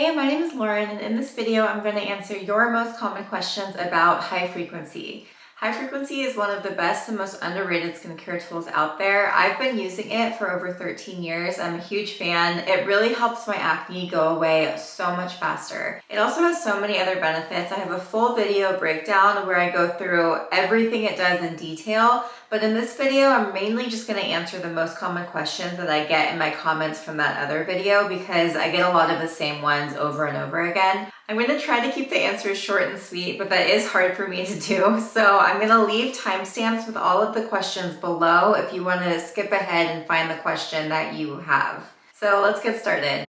Hey, my name is Lauren, and in this video, I'm going to answer your most common questions about high frequency. High frequency is one of the best and most underrated skincare tools out there. I've been using it for over 13 years. I'm a huge fan. It really helps my acne go away so much faster. It also has so many other benefits. I have a full video breakdown where I go through everything it does in detail. But in this video, I'm mainly just going to answer the most common questions that I get in my comments from that other video because I get a lot of the same ones over and over again. I'm going to try to keep the answers short and sweet, but that is hard for me to do. So I'm going to leave timestamps with all of the questions below if you want to skip ahead and find the question that you have. So let's get started.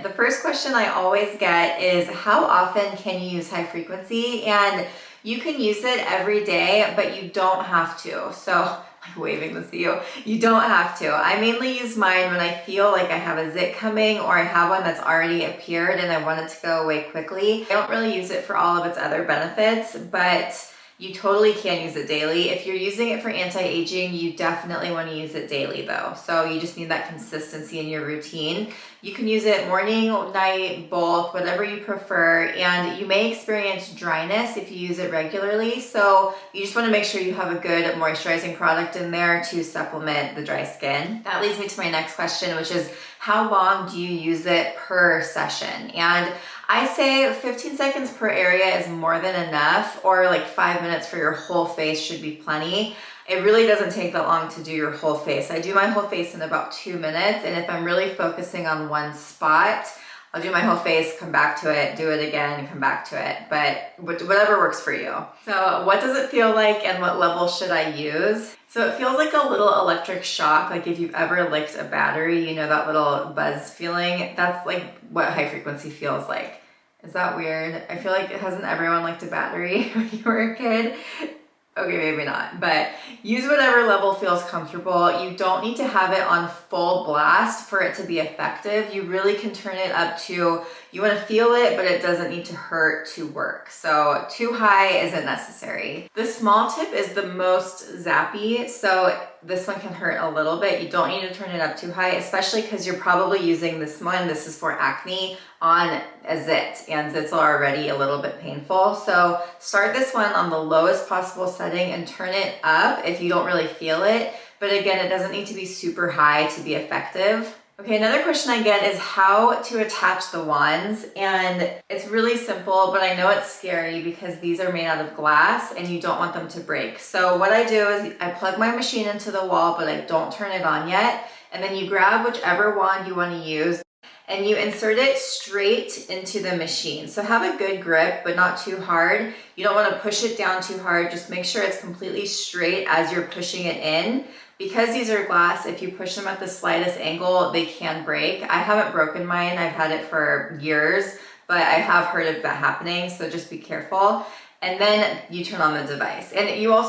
The first question I always get is how often can you use high frequency? And you can use it every day, but you don't have to. So I'm waving this at you. You don't have to. I mainly use mine when I feel like I have a zit coming or I have one that's already appeared and I want it to go away quickly. I don't really use it for all of its other benefits, but you totally can use it daily. If you're using it for anti-aging, you definitely want to use it daily though. So you just need that consistency in your routine. You can use it morning, night, both, whatever you prefer. And you may experience dryness if you use it regularly. So you just want to make sure you have a good moisturizing product in there to supplement the dry skin. That leads me to my next question, which is how long do you use it per session? And I say 15 seconds per area is more than enough, or like 5 minutes for your whole face should be plenty. It really doesn't take that long to do your whole face. I do my whole face in about 2 minutes, and if I'm really focusing on one spot, I'll do my whole face, come back to it, do it again, and come back to it, but whatever works for you. So what does it feel like and what level should I use? So it feels like a little electric shock, like if you've ever licked a battery, you know that little buzz feeling? That's like what high frequency feels like. Is that weird? I feel like hasn't everyone licked a battery when you were a kid? Okay, maybe not, but use whatever level feels comfortable. You don't need to have it on full blast for it to be effective. You really can turn it up to, you want to feel it, but it doesn't need to hurt to work. So too high isn't necessary. The small tip is the most zappy, so this one can hurt a little bit. You don't need to turn it up too high, especially because you're probably using this one, this is for acne, on a zit, and zits are already a little bit painful. So start this one on the lowest possible setting and turn it up if you don't really feel it. But again, it doesn't need to be super high to be effective. Okay, another question I get is how to attach the wands, and it's really simple, but I know it's scary because these are made out of glass and you don't want them to break. So what I do is I plug my machine into the wall, but I don't turn it on yet, and then you grab whichever wand you want to use and you insert it straight into the machine. So have a good grip, but not too hard. You don't want to push it down too hard. Just make sure it's completely straight as you're pushing it in. Because these are glass, if you push them at the slightest angle, they can break. I haven't broken mine. I've had it for years, but I have heard of that happening. So just be careful. And then you turn on the device. And you'll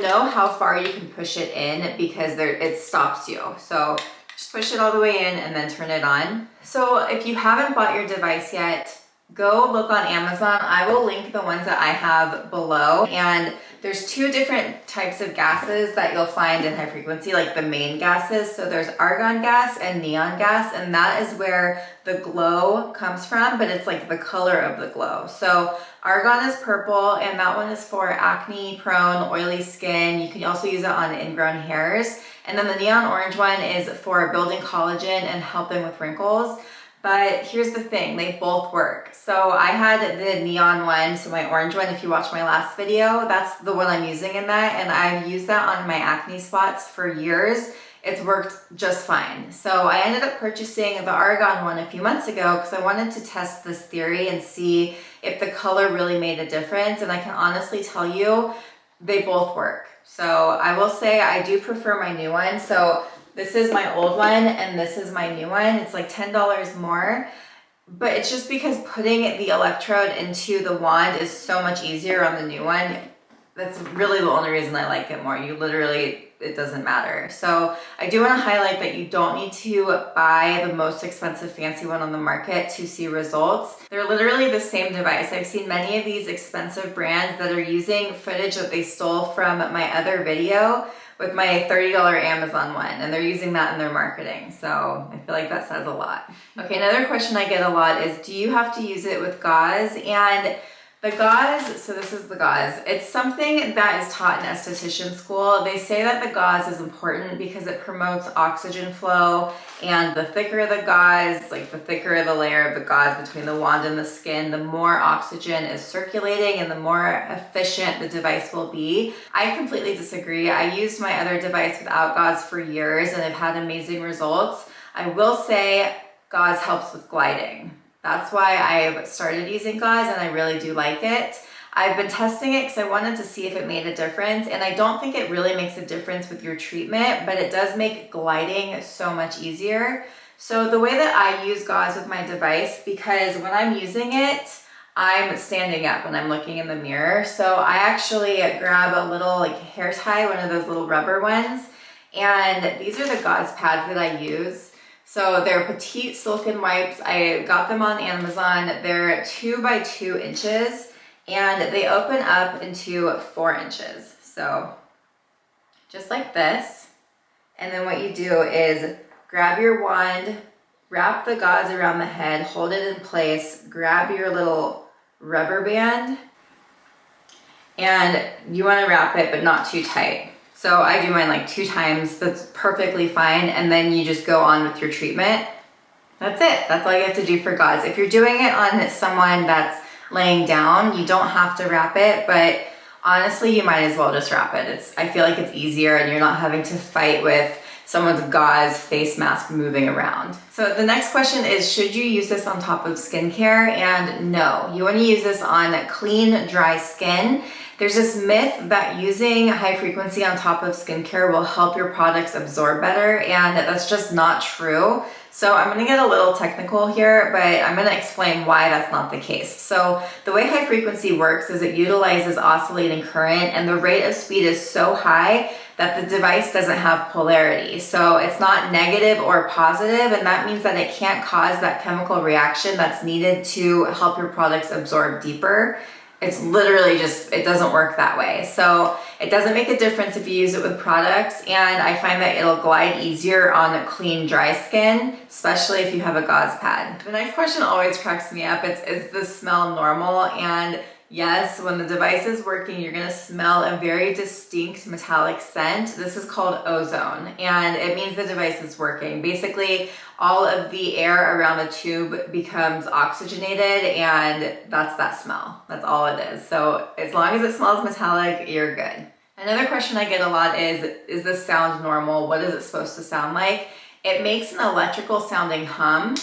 know how far you can push it in because it stops you. So just push it all the way in and then turn it on. So if you haven't bought your device yet, go look on Amazon. I will link the ones that I have below. And there's two different types of gases that you'll find in high frequency, like the main gases. So there's argon gas and neon gas, and that is where the glow comes from, but it's like the color of the glow. So argon is purple, and that one is for acne prone, oily skin. You can also use it on ingrown hairs. And then the neon orange one is for building collagen and helping with wrinkles. But here's the thing, they both work. So I had the neon one, so my orange one, if you watch my last video, that's the one I'm using in that, and I've used that on my acne spots for years. It's worked just fine. So I ended up purchasing the argon one a few months ago because I wanted to test this theory and see if the color really made a difference, and I can honestly tell you, they both work. So I will say I do prefer my new one. So this is my old one and this is my new one. It's like $10 more, but it's just because putting the electrode into the wand is so much easier on the new one. That's really the only reason I like it more. You literally it doesn't matter. So I do want to highlight that you don't need to buy the most expensive fancy one on the market to see results. They're literally the same device. I've seen many of these expensive brands that are using footage that they stole from my other video with my $30 Amazon one, and they're using that in their marketing. So I feel like that says a lot. Okay, another question I get a lot is, do you have to use it with gauze? And the gauze, so this is the gauze. It's something that is taught in esthetician school. They say that the gauze is important because it promotes oxygen flow, and the thicker the gauze, like the thicker the layer of the gauze between the wand and the skin, the more oxygen is circulating and the more efficient the device will be. I completely disagree. I used my other device without gauze for years and I've had amazing results. I will say gauze helps with gliding. That's why I've started using gauze and I really do like it. I've been testing it because I wanted to see if it made a difference, and I don't think it really makes a difference with your treatment, but it does make gliding so much easier. So the way that I use gauze with my device, because when I'm using it, I'm standing up when I'm looking in the mirror. So I actually grab a little like hair tie, one of those little rubber ones, and these are the gauze pads that I use. So they're petite silken wipes. I got them on Amazon. They're 2 by 2 inches and they open up into 4 inches. So just like this. And then what you do is grab your wand, wrap the gauze around the head, hold it in place, grab your little rubber band, and you want to wrap it but not too tight. So I do mine like 2 times, that's perfectly fine, and then you just go on with your treatment. That's it, that's all you have to do for gauze. If you're doing it on someone that's laying down, you don't have to wrap it, but honestly, you might as well just wrap it. I feel like it's easier and you're not having to fight with someone's gauze face mask moving around. So the next question is, should you use this on top of skincare? And no, you want to use this on clean, dry skin. There's this myth that using high frequency on top of skincare will help your products absorb better, and that's just not true. So I'm gonna get a little technical here, but I'm gonna explain why that's not the case. So the way high frequency works is it utilizes oscillating current, and the rate of speed is so high that the device doesn't have polarity. So it's not negative or positive, and that means that it can't cause that chemical reaction that's needed to help your products absorb deeper. It's literally just, it doesn't work that way. So it doesn't make a difference if you use it with products, and I find that it'll glide easier on clean, dry skin, especially if you have a gauze pad. The next question always cracks me up. Is the smell normal? And yes, when the device is working, you're gonna smell a very distinct metallic scent. This is called ozone, and it means the device is working. Basically, all of the air around the tube becomes oxygenated, and that's that smell. That's all it is. So as long as it smells metallic, you're good. Another question I get a lot is this sound normal? What is it supposed to sound like? It makes an electrical sounding hum.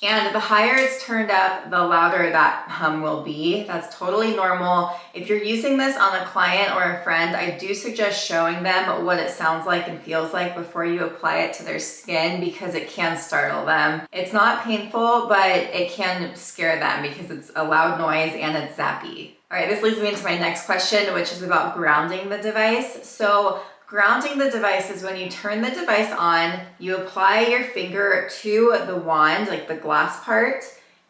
And the higher it's turned up, the louder that hum will be. That's totally normal. If you're using this on a client or a friend, I do suggest showing them what it sounds like and feels like before you apply it to their skin, because it can startle them. It's not painful, but it can scare them because it's a loud noise and it's zappy. All right, this leads me into my next question, which is about grounding the device. So grounding the device is when you turn the device on, you apply your finger to the wand, like the glass part,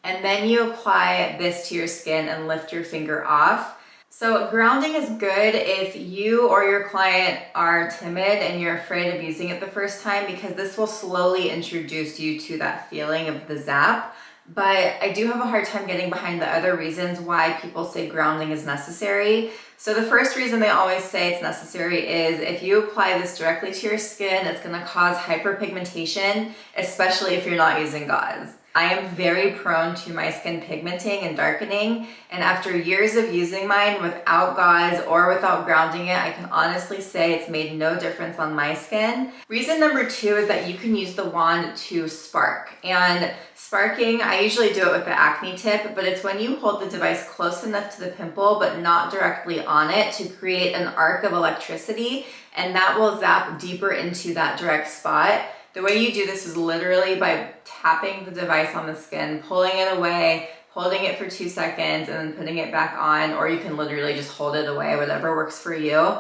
and then you apply this to your skin and lift your finger off. So grounding is good if you or your client are timid and you're afraid of using it the first time, because this will slowly introduce you to that feeling of the zap. But I do have a hard time getting behind the other reasons why people say grounding is necessary. So the first reason they always say it's necessary is if you apply this directly to your skin, it's gonna cause hyperpigmentation, especially if you're not using gauze. I am very prone to my skin pigmenting and darkening, and after years of using mine without gauze or without grounding it, I can honestly say it's made no difference on my skin. Reason number 2 is that you can use the wand to spark. And sparking, I usually do it with the acne tip, but it's when you hold the device close enough to the pimple but not directly on it to create an arc of electricity, and that will zap deeper into that direct spot. The way you do this is literally by tapping the device on the skin, pulling it away, holding it for 2 seconds and then putting it back on, or you can literally just hold it away, whatever works for you.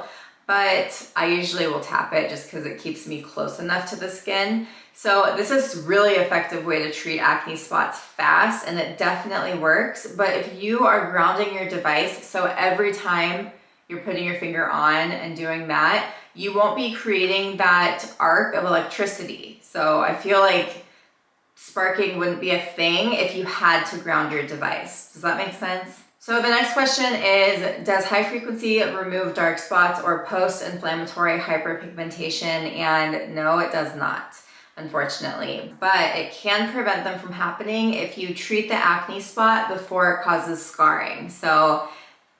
But I usually will tap it just because it keeps me close enough to the skin. So this is a really effective way to treat acne spots fast, and it definitely works. But if you are grounding your device, so every time you're putting your finger on and doing that, you won't be creating that arc of electricity. So I feel like sparking wouldn't be a thing if you had to ground your device. Does that make sense? So the next question is, does high frequency remove dark spots or post-inflammatory hyperpigmentation? And no, it does not, unfortunately. But it can prevent them from happening if you treat the acne spot before it causes scarring. So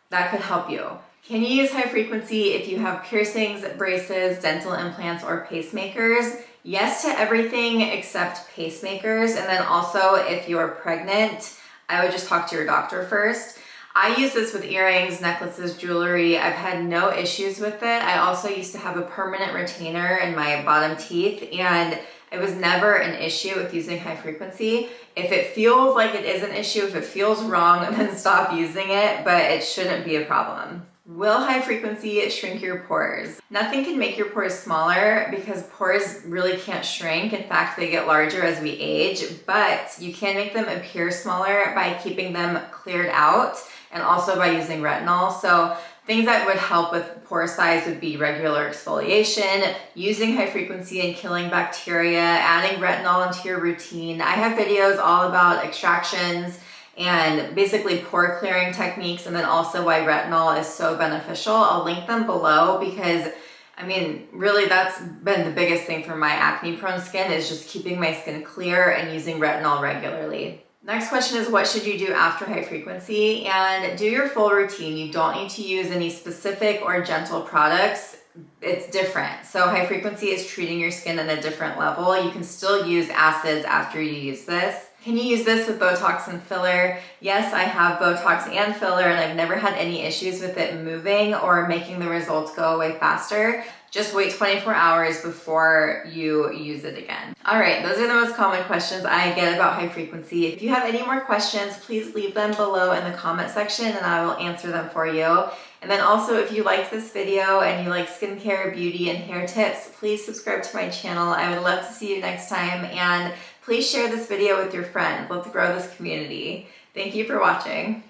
that could help you. Can you use high frequency if you have piercings, braces, dental implants, or pacemakers? Yes to everything except pacemakers. And then also if you're pregnant, I would just talk to your doctor first. I use this with earrings, necklaces, jewelry. I've had no issues with it. I also used to have a permanent retainer in my bottom teeth, and it was never an issue with using high frequency. If it feels like it is an issue, if it feels wrong, then stop using it, but it shouldn't be a problem. Will high frequency shrink your pores? Nothing can make your pores smaller because pores really can't shrink. In fact, they get larger as we age, but you can make them appear smaller by keeping them cleared out and also by using retinol. So things that would help with pore size would be regular exfoliation, using high frequency and killing bacteria, adding retinol into your routine. I have videos all about extractions and basically pore clearing techniques, and then also why retinol is so beneficial. I'll link them below because I mean, really that's been the biggest thing for my acne prone skin, is just keeping my skin clear and using retinol regularly. Next question is, what should you do after high frequency? And do your full routine. You don't need to use any specific or gentle products. It's different. So high frequency is treating your skin at a different level. You can still use acids after you use this. Can you use this with Botox and filler? Yes, I have Botox and filler, and I've never had any issues with it moving or making the results go away faster. Just wait 24 hours before you use it again. All right, those are the most common questions I get about high frequency. If you have any more questions, please leave them below in the comment section and I will answer them for you. And then also, if you liked this video and you like skincare, beauty, and hair tips, please subscribe to my channel. I would love to see you next time, and please share this video with your friends. Let's grow this community. Thank you for watching.